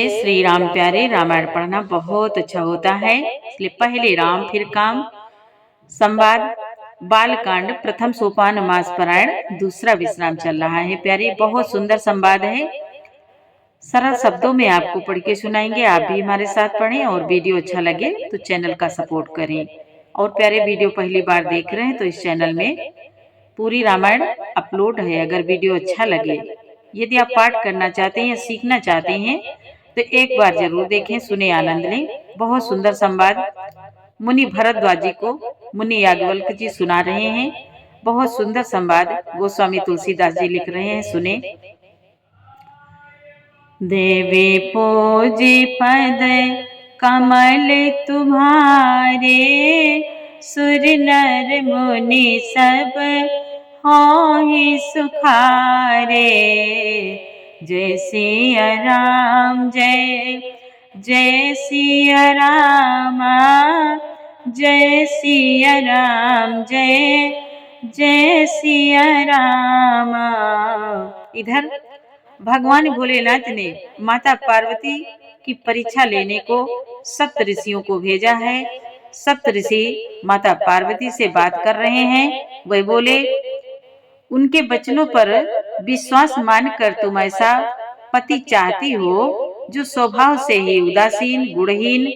श्री राम प्यारे, रामायण पढ़ना बहुत अच्छा होता है। इसलिए पहले राम फिर काम संवाद बालकांड प्रथम सोपान मास पारायण दूसरा विश्राम चल रहा है। प्यारे बहुत सुंदर संवाद है। सरल शब्दों में आपको पढ़ के सुनाएंगे। आप भी हमारे साथ पढ़ें और वीडियो अच्छा लगे तो चैनल का सपोर्ट करें। और प्यारे वीडियो पहली बार देख रहे हैं तो इस चैनल में पूरी रामायण अपलोड है। अगर वीडियो अच्छा लगे, यदि आप पाठ करना चाहते हैं या सीखना चाहते हैं तो एक बार जरूर देखें, सुने, आनंद लें। बहुत सुंदर संवाद मुनि भरद्वाज जी को मुनि याज्ञवल्क्य जी सुना रहे हैं। बहुत सुंदर संवाद गोस्वामी तुलसीदास जी लिख रहे हैं, सुने। देवी पूजी पद कमल तुम्हारे, सुर नर मुनि सब होहि सुखारे। जय सिया राम, जय जय सिया राम, जय सिया राम, जय जय सिया राम। इधर भगवान भोलेनाथ ने माता पार्वती की परीक्षा लेने को सप्त ऋषियों को भेजा है। सप्त ऋषि माता पार्वती से बात कर रहे हैं। वे बोले, उनके वचनों पर विश्वास मानकर तुम ऐसा पति चाहती हो जो स्वभाव से ही उदासीन, गुणहीन,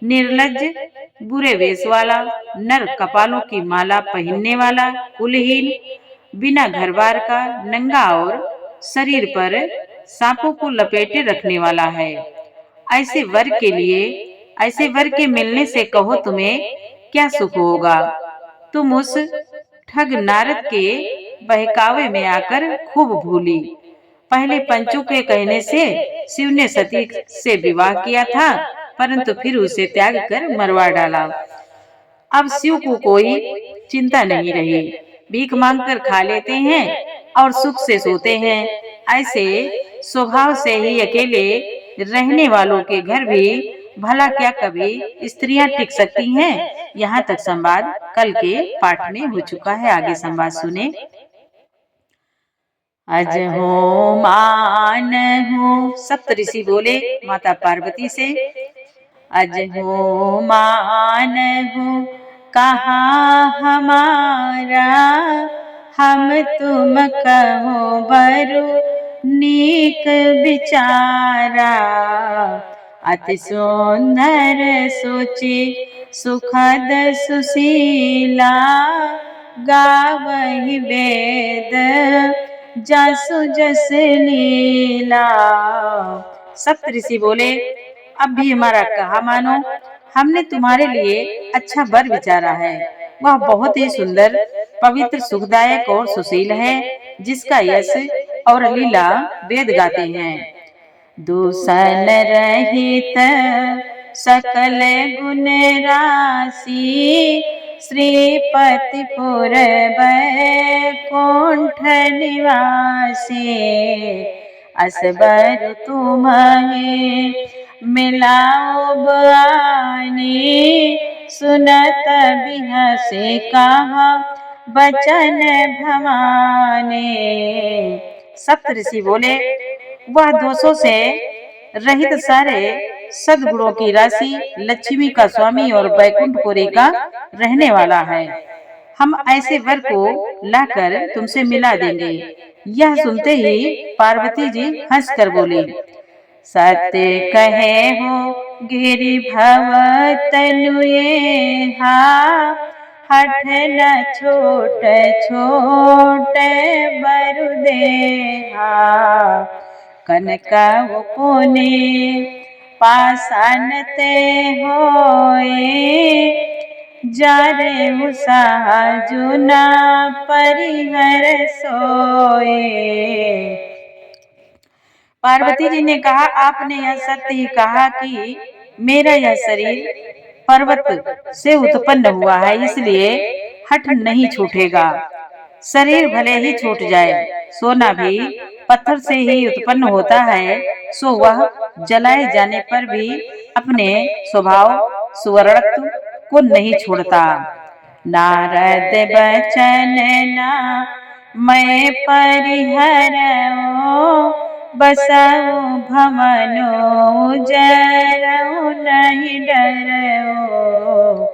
निर्लज्ज, बुरे वेश वाला, नर कपालों की माला पहनने वाला, कुलहीन, बिना घर बार का, नंगा और शरीर पर सांपों को लपेटे रखने वाला है। ऐसे वर के लिए, ऐसे वर के मिलने से कहो तुम्हें क्या सुख होगा। तुम उस ठग नारद के बहकावे में आकर खूब भूली। पहले पंचों के कहने से शिव ने सती से विवाह किया था, परंतु फिर उसे त्याग कर मरवा डाला। अब शिव को कोई चिंता नहीं रही, भीख मांगकर खा लेते हैं और सुख से सोते हैं। ऐसे स्वभाव से ही अकेले रहने वालों के घर भी भला क्या कभी स्त्रियां टिक सकती हैं। यहाँ तक संवाद कल के पाठ में हो चुका है। आगे संवाद सुने। अज हो मान हो, सप्त ऋषि बोले माता पार्वती से, अज हो मान हो कहा हमारा, हम तुम कहो बरु नीक विचारा। अति सुंदर सोचे सुखद सुशीला, गावहि वेद जसु जस लीला। सप्त ऋषि बोले, अब भी हमारा कहा मानो। हमने तुम्हारे लिए अच्छा वर विचारा है। वह बहुत ही सुंदर, पवित्र, सुखदायक और सुशील है, जिसका यश और लीला वेद गाते हैं। दूषण रहित सकल गुण राशि, श्रीपति पुर बैकुंठ निवासी। असबर तुम्हें मिलाओ बयानी, सुनत बिहसे कहा बचन भवानी। सप्त ऋषि बोले, वह दोषों से रहित सारे सद्गुणों की राशि, लक्ष्मी का स्वामी और बैकुंठपुरी का रहने वाला है। हम ऐसे वर को लाकर तुमसे मिला देंगे। यह सुनते ही पार्वती जी हंसकर बोली, सत्य कहे हो गिरि भव तनुये हा, हठ न छोट छोट बरु देहा। कनका पुनि पाषाण ते होए, जारे साजुना परिहर सोए। पार्वती जी ने कहा, आपने यह सत्य ही कहा कि मेरा यह शरीर पर्वत से उत्पन्न हुआ है, इसलिए हठ नहीं छूटेगा। शरीर भले ही छूट जाए, सोना भी पत्थर से ही उत्पन्न होता है, सो वह जलाए जाने पर भी अपने स्वभाव सुवर्णत्व को नहीं छोड़ता। नारद बचन ना मैं परिहर, बसऊ भवनो उजरऊ नहीं डरऊ।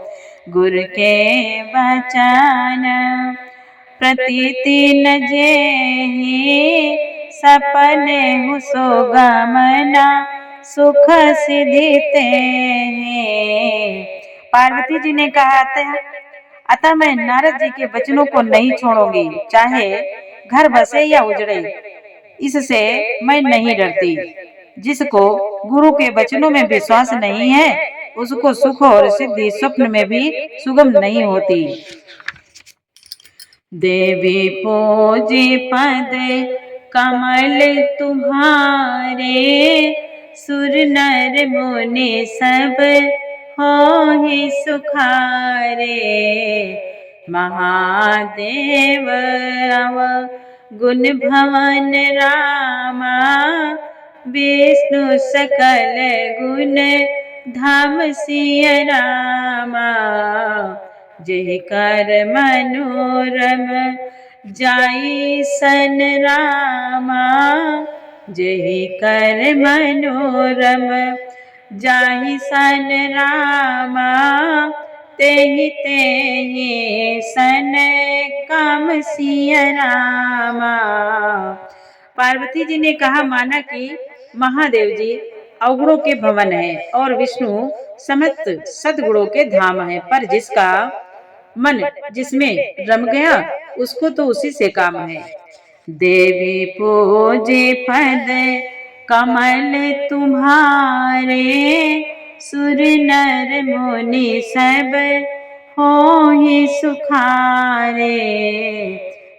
गुर के बचन प्रतीति न जेहि, सपने हु सुगमना सुख सिद्धि तेहि। पार्वती जी ने कहा अतः मैं नारद जी के वचनों को नहीं छोड़ूंगी, चाहे घर बसे या उजड़े, इससे मैं नहीं डरती। जिसको गुरु के वचनों में विश्वास नहीं है, उसको सुख और सिद्धि स्वप्न में भी सुगम नहीं होती। देवी पूजी पद कमल तुम्हारे, सुर नर मुनि सब होहि सुखारे। महादेव अव गुण भवन रामा, विष्णु सकल गुण धाम सिय रामा। जय कर मनोरम जाई सन रामा, जय कर मनोरम जाहि सन रामा। तेहि तेहि सन काम सिय रामा। पार्वती जी ने कहा, माना कि महादेव जी अवगुणों के भवन है और विष्णु समस्त सद्गुणों के धाम है, पर जिसका मन जिसमें रम गया उसको तो उसी से काम है। देवी पूजे पद कमल तुम्हारे, सुर नर मुनि सब होहि सुखारे।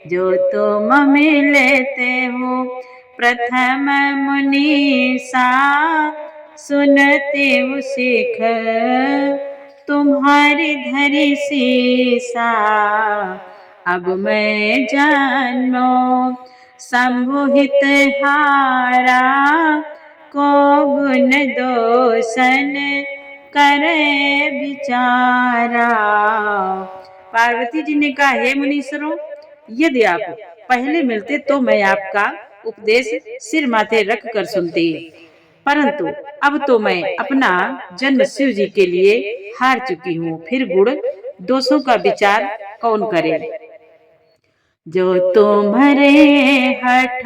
जो तुम मिलते हो प्रथम मुनीसा, सुनते हो सिख तुम्हारी धरी सीसा। अब मैं जानो संभुहित हारा, को गुण दोषन करे विचारा। पार्वती जी ने कहा, हे मुनीश्वरों, यदि आप पहले मिलते तो मैं आपका उपदेश सिर माथे रख कर सुनती, परंतु अब तो मैं अपना जन्म शिव जी के लिए हार चुकी हूँ, फिर गुण दोषों का विचार कौन करे। जो तुम्हारे हठ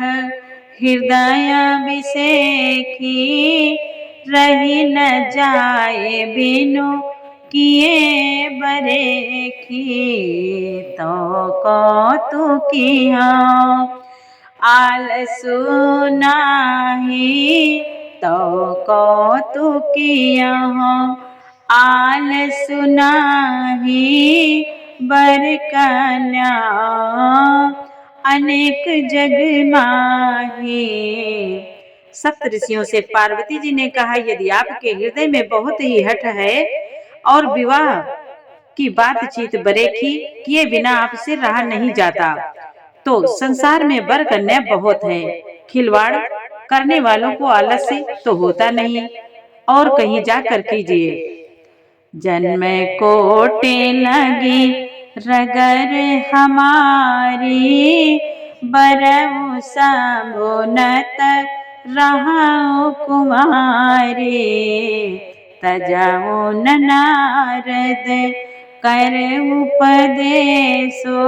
हृदय विषेखी, रही न जाए बिनु किए बरेखी। तो कौतुकिया आलसु नाही, तो कौतुकिया आलसु नाही। बर कन्या अनेक जग माही। सप्त ऋषियों से पार्वती जी ने कहा, यदि आपके हृदय में बहुत ही हठ है और विवाह की बातचीत बरेखी किए बिना आपसे रहा नहीं जाता, तो संसार में वर कन्या बहुत है। खिलवाड़ करने वालों को आलस्य तो होता नहीं, और कहीं जाकर कीजिए। जन्म कोटि लगी रगर हमारी, बरऊ संभुनत रहाऊ कुमारी। तजाऊ नारद कर उपदेशो,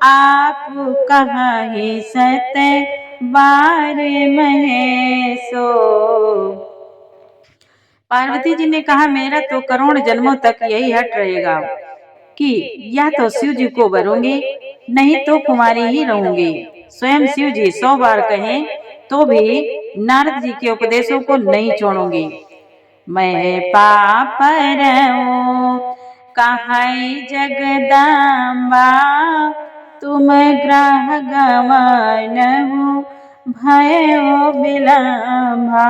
आप कहाहि सत बार महेशो। पार्वती जी ने कहा, मेरा तो करोड़ जन्मों तक यही हट रहेगा कि या तो शिव जी को वरूंगी, नहीं तो कुमारी ही रहूंगी। स्वयं शिव जी 100 बार कहें तो भी नारद जी के उपदेशों को नहीं छोड़ूंगी। मैं पापरऊ कहाई जगदम्बा, तुम ग्रह गमनहु भयो विलंबा।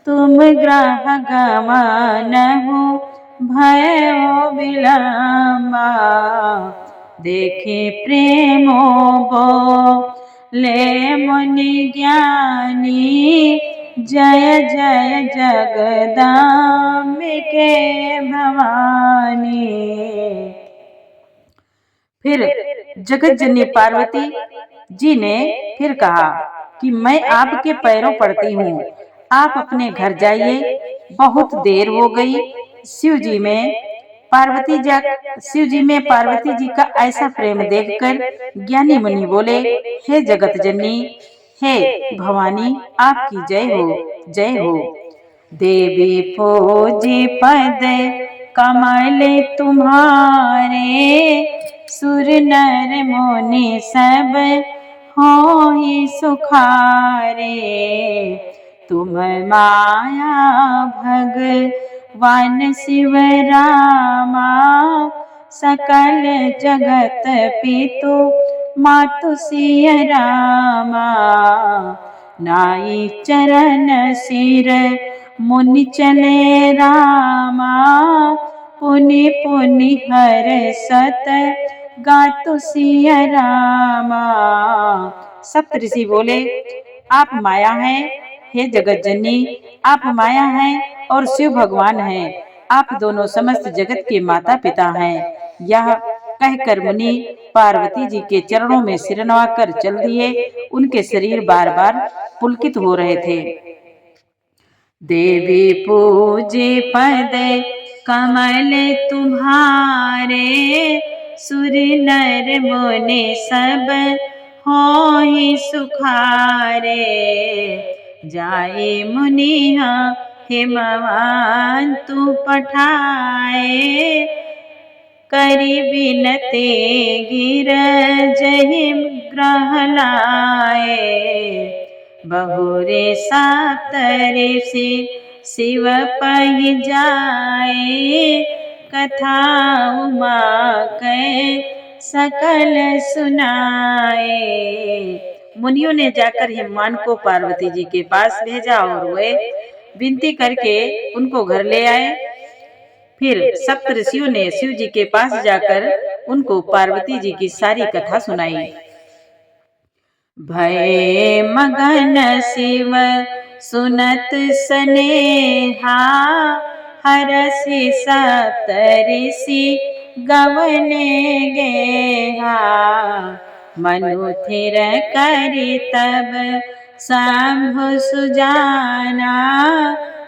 तुम ग्रह गमनहु भयो विलंबा। देखे प्रेमो बोले मुनि ज्ञानी, जय जय जगदम्बिके भवानी। फिर जगत जननी पार्वती जी ने फिर कहा कि मैं आपके पैरों पड़ती हूँ, आप अपने घर जाइए, बहुत देर हो गई। शिव जी में शिव जी में पार्वती जी का ऐसा प्रेम देखकर ज्ञानी मुनि बोले, हे जगत जननी, हे भवानी, आपकी जय हो, जय हो। देवी पूजी पद कमल तुम्हारे, सुर नर मुनि सब होहि सुखारे। तुम माया भगवान शिव रामा, सकल जगत पितु मातु सिय रामा। नाई चरण सिर मुनि चले रामा, पुनि पुनि हर सत गातु सिय रामा। सप्तऋषि बोले, आप माया हैं, हे जगत जननी, आप माया हैं और शिव भगवान हैं। आप दोनों समस्त जगत के माता पिता हैं। यह कहकर मुनि पार्वती जी के चरणों में सिर नवाकर चल दिए। उनके शरीर बार बार पुलकित हो रहे थे। देवी पूजे पद कमल तुम्हारे, सुर नर मुनि सब होहि सुखारे। जाए मुनिया हिमवंतु पठाए, करि बिनते गिरजहि ग्रह लाए। बहुरे सप्तऋषि शिव पहि जाए, कथा उमा कै सकल सुनाए। मुनियों ने जाकर हिमवान को पार्वती जी के पास भेजा और वे विनती करके उनको घर ले आए। फिर सप्तऋषियों ने शिव जी के पास जाकर उनको पार्वती जी की सारी कथा सुनाई। भय मगन शिव सुनत स्नेहा, हरषि सप्तऋषि गवने गेहा। मनु थिर करि तब शंभु सुजाना,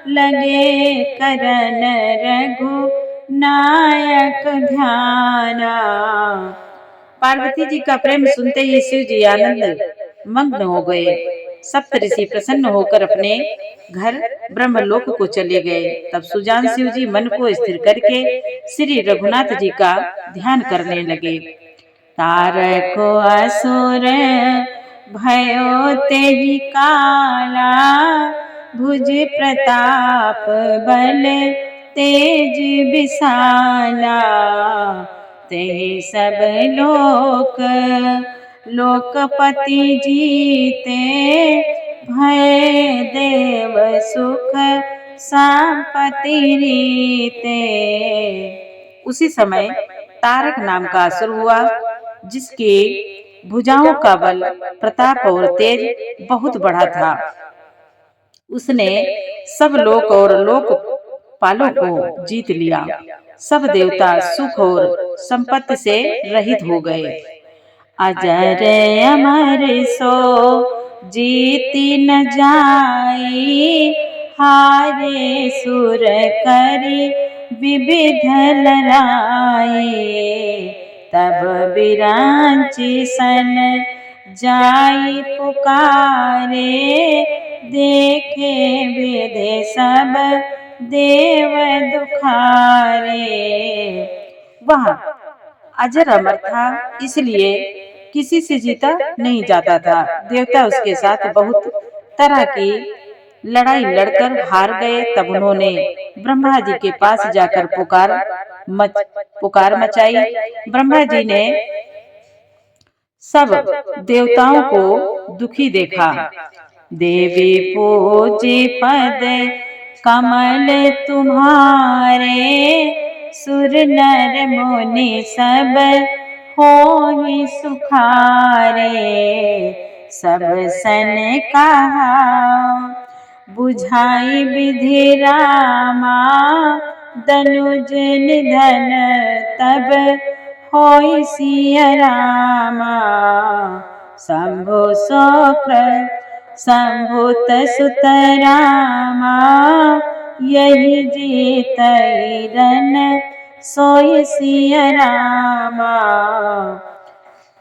लगे करन रघु नायक ध्याना। पार्वती जी का प्रेम सुनते ही शिव जी आनंद मग्न हो गए। सप्तऋषि प्रसन्न होकर अपने घर ब्रह्मलोक को चले गए। तब सुजान शिव जी मन को स्थिर करके श्री रघुनाथ जी का ध्यान करने लगे। तारको असुर भयो तेहि काला, भुज प्रताप बल तेज विशाला। तेहि सब लोक लोकपति जीते, भय देव सुख संपत्ति रीते। उसी समय तारक नाम का असुर हुआ, जिसके भुजाओं का बल, प्रताप और तेज बहुत बड़ा था। उसने सब लोक और लोकपालों को जीत लिया। सब देवता सुख और संपत्ति से रहित हो गए। अजर अमर सो जीति न जाई, हारे सुर करि विविध लड़ाई। तब बिरांची सन जाई पुकारे, देखे विधि सब देव दुखारे। वह अजर अमर था, इसलिए किसी से जीता नहीं जाता था। देवता उसके साथ बहुत तरह की लड़ाई लड़कर हार गए। तब उन्होंने ब्रह्मा जी के पास जाकर पुकार मचाई। ब्रह्मा जी ने सब देवताओं को दुखी देखा। देवी पूजी पद कमल तुम्हारे, सुर नर मुनि सब होहि सुखारे। सब सन कहा बुझाई विधि रामा, दनुज निधन तब होई सिय रामा। शंभु शुक्र शंभुत सुत रामा, यही जीतई रन सोई सिया रामा।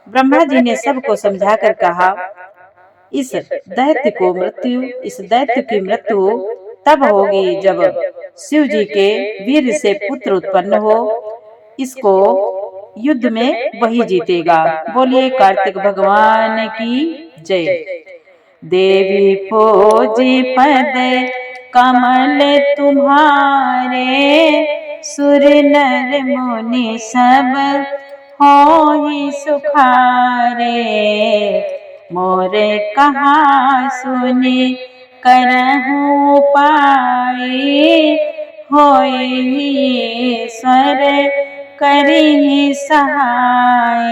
ब्रह्मा जी ने सबको समझाकर कहा, इस दैत्य की मृत्यु तब होगी जब शिव जी के वीर से पुत्र उत्पन्न हो। इसको युद्ध में वही जीतेगा। बोलिए कार्तिक भगवान की जय। देवी पूजी पद कमल तुम्हारे, सुर नर मुनि सब होहि सुखारे। मोरे कहा सुनि करहु पाई, होई ईश्वर करिहि सहाय।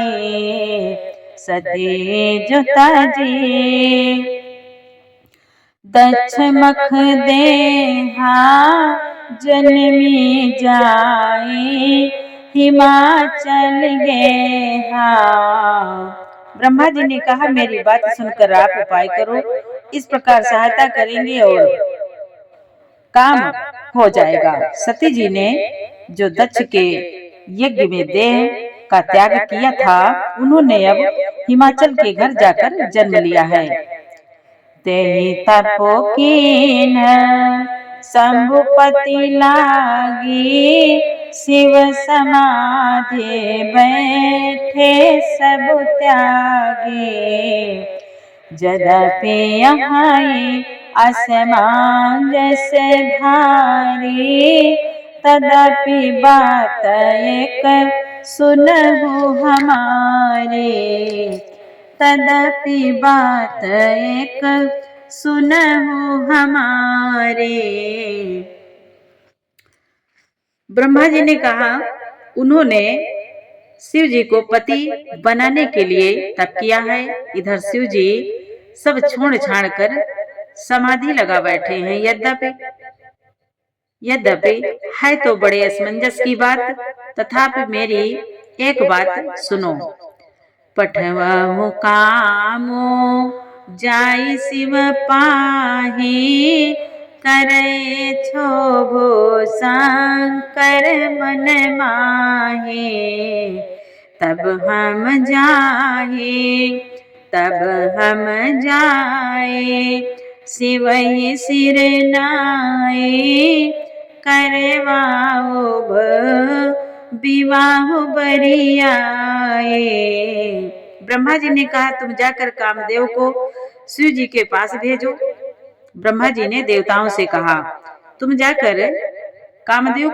सती जुता जी दक्ष मख देहा, जन्मी जाई हिमाचल गेहा। ब्रह्मा जी ने कहा, मेरी बात सुनकर आप उपाय करो। इस प्रकार सहायता करेंगे और काम हो जाएगा। सती जी ने जो दक्ष के यज्ञ में देह का त्याग किया था, उन्होंने अब हिमाचल के घर जाकर जन्म लिया है। तेहि तपो कीन शंभुपति लागी, शिव समाधि बैठे सब त्यागे। यद्यपि यहाँ असमंजस भारी, तदपि बात एक सुनहु हमारे। तदपि बात एक सुनहु हमारे। ब्रह्मा जी ने कहा, उन्होंने शिव जी को पति बनाने के लिए तप किया है। इधर शिव जी सब छोड़ छाड़ कर समाधि लगा बैठे हैं। यद्यपि है तो बड़े असमंजस की बात, तथापि मेरी एक बात सुनो। पठवहु कामो जाई शिव पाहि, करे क्षोभो शंकर मन माहे। तब हम जाए शिवहि सिर नाए, करवाओ विवाह बरियाए। ब्रह्मा जी ने कहा, तुम जाकर कामदेव को शिव जी के पास भेजो। ब्रह्मा जी ने देवताओं से कहा, तुम जाकर कामदेव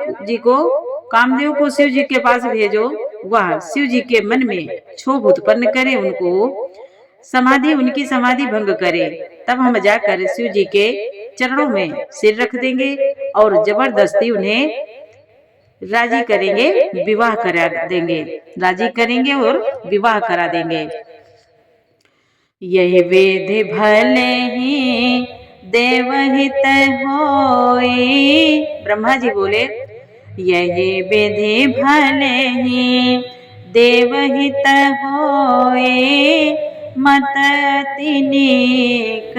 को शिव जी के पास भेजो। वह शिव जी के मन में क्षोभ उत्पन्न करे, उनकी समाधि भंग करे। तब हम जाकर शिव जी के चरणों में सिर रख देंगे और जबरदस्ती उन्हें राजी करेंगे, विवाह करा देंगे। राजी करेंगे और विवाह करा देंगे। यही विधि भले ही देवहित होई। ब्रह्मा जी बोले, यही विधि भले ही देवहित होए, मत तिनिक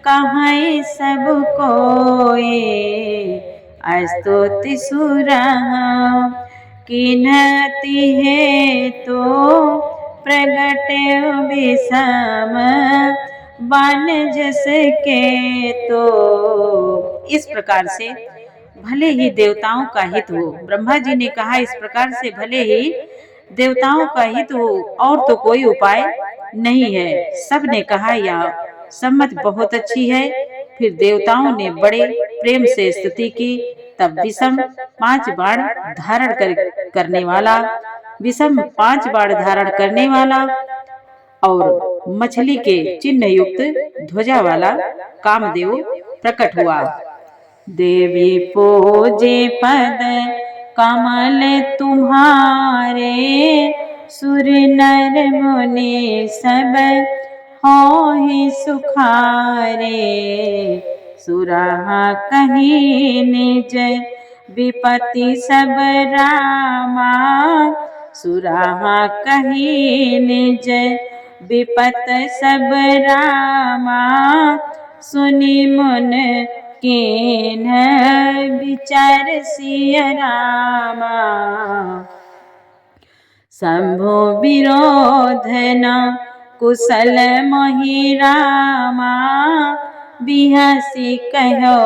कहै सब कोए। स्तुति सुरहा किन्हति है तो, प्रगट विषम बन जस के तो। इस प्रकार से भले ही देवताओं का हित हो। ब्रह्मा जी ने कहा, इस प्रकार से भले ही देवताओं का हित हो, और तो कोई उपाय नहीं है। सब ने कहा, यह सम्मत बहुत अच्छी है। फिर देवताओं ने बड़े प्रेम से स्तुति की। तब विषम 5 बाण धारण करने वाला और मछली के चिन्ह युक्त ध्वजा वाला कामदेव प्रकट हुआ। देवी पूजे पद कमल तुम्हारे, सुर नर मुनि सब होहि सुखारे। सुरहा कही निज विपति सब रामा, सुरहा कही निज विपत सब रामा, सुनि मुन कीन विचार सिय रामा। शंभु विरोध न कुशल मोहि रामा, बिहसी कहो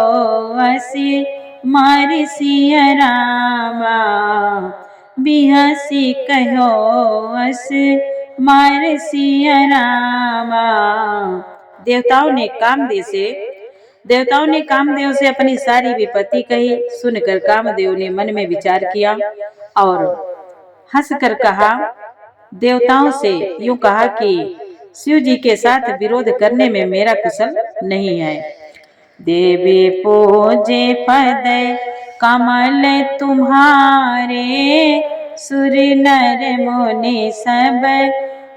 असी मारि सिय रामा। बिहसी कहो अस मारि सिय रामा। देवताओं ने कामदेव से अपनी सारी विपत्ति कही। सुनकर कामदेव ने मन में विचार किया और हंसकर कहा, देवताओं से यूं कहा कि शिव जी के साथ विरोध करने में मेरा कुशल नहीं है। देवी पूजे पद कमल तुम्हारे, सुर नर मुनि सब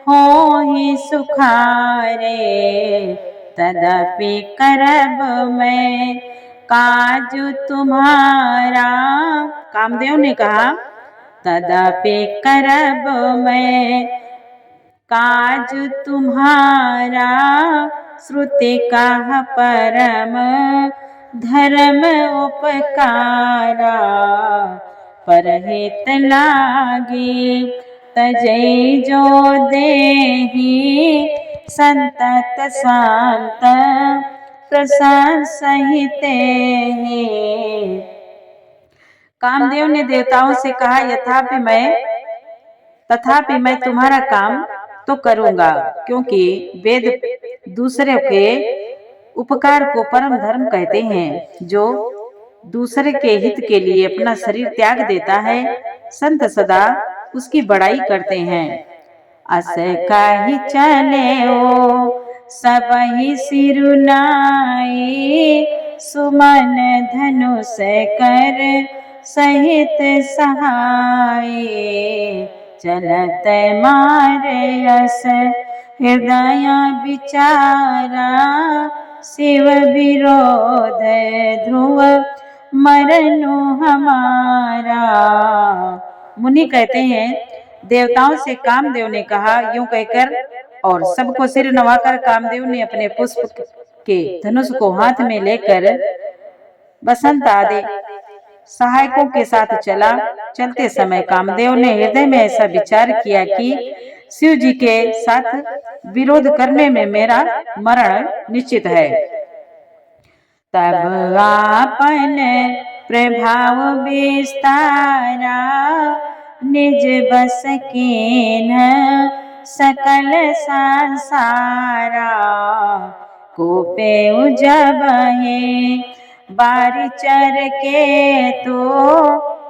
होहि सुखारे। तदपि करब मैं काज तुम्हारा। कामदेव ने कहा, तदपि करब मैं काज तुम्हारा, श्रुति कहा परम धर्म उपकारा। परहित लागी तजै जो देहि, संतत शांत प्रसाद सहित। कामदेव ने देवताओं से कहा, तथापि मैं तुम्हारा काम तो करूंगा, क्योंकि वेद दूसरे के उपकार को परम धर्म कहते हैं। जो दूसरे के हित के लिए अपना शरीर त्याग देता है, संत सदा उसकी बड़ाई करते हैं। अस कहि चले ओ सबहि सिरुनाई, सुमन धनुष कर सहित सहाय। चलत मार अस हृदय विचारा, शिव विरोध ध्रुव मरनु हमारा। मुनि कहते हैं, देवताओं से कामदेव ने कहा, यूं कहकर और सबको सिर नवाकर कामदेव ने अपने पुष्प के धनुष को हाथ में लेकर बसंत आदि सहायकों के साथ चला। चलते समय कामदेव ने हृदय में ऐसा विचार किया कि शिव जी के साथ विरोध करने में मेरा मरण निश्चित है। तब आपन प्रभाव विस्तारा, निज बस कीन सकल संसारा। कोपे उजबहि बारिचर के तो,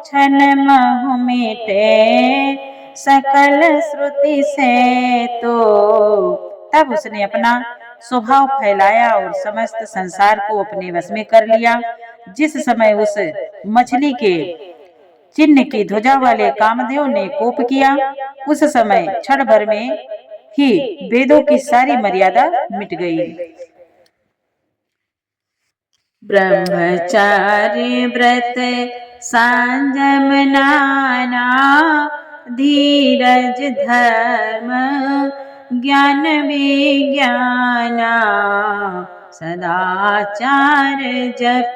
छन महु मिटे सकल श्रुति से तो। तब उसने अपना स्वभाव फैलाया और समस्त संसार को अपने वश में कर लिया। जिस समय उस मछली के चिन्ह की ध्वजा वाले कामदेव ने कोप किया, उस समय क्षण भर में ही वेदों की सारी मर्यादा मिट गई। ब्रह्मचारी व्रत संयम नाना, धीरज धर्म ज्ञान विज्ञाना। सदाचार जप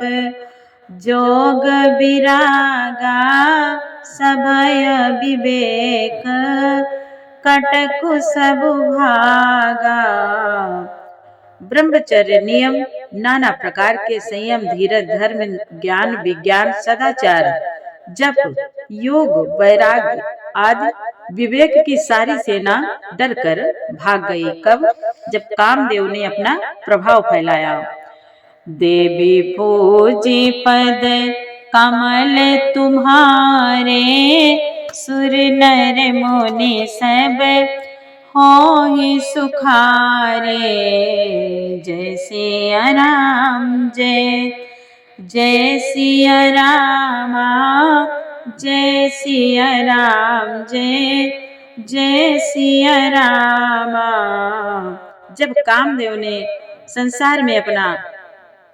जोग विरागा, सभय विवेक कटकु सब भागा। ब्रह्मचर्य नियम, नाना प्रकार के संयम, धीरज, धर्म, ज्ञान, विज्ञान, सदाचार, जप, योग, वैराग्य आदि विवेक की सारी सेना डरकर भाग गई। कब? जब कामदेव ने अपना प्रभाव फैलाया। देवी पूजी पद कमल तुम्हारे, सुर नर मुनि सब होहि सुखारे। जय सिया राम जय जय सिया रामा, जय सिया राम जय जय सिया रामा। जब कामदेव ने संसार में अपना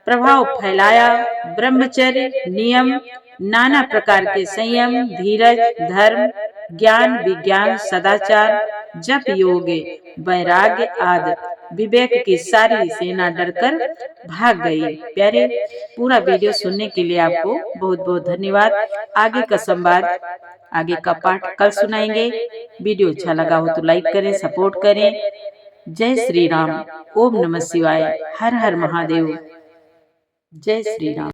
प्रभाव फैलाया, ब्रह्मचर्य नियम, नाना प्रकार के संयम, धीरज, धर्म, ज्ञान, विज्ञान, सदाचार जप योग वैराग्य आदि विवेक की सारी सेना डरकर भाग गई। प्यारे, पूरा वीडियो सुनने के लिए आपको बहुत बहुत धन्यवाद। आगे का संवाद, आगे का पाठ कल सुनाएंगे। वीडियो अच्छा लगा हो तो लाइक करें, सपोर्ट करें। जय श्री राम। ओम नमः शिवाय। हर हर महादेव। जय श्री राम।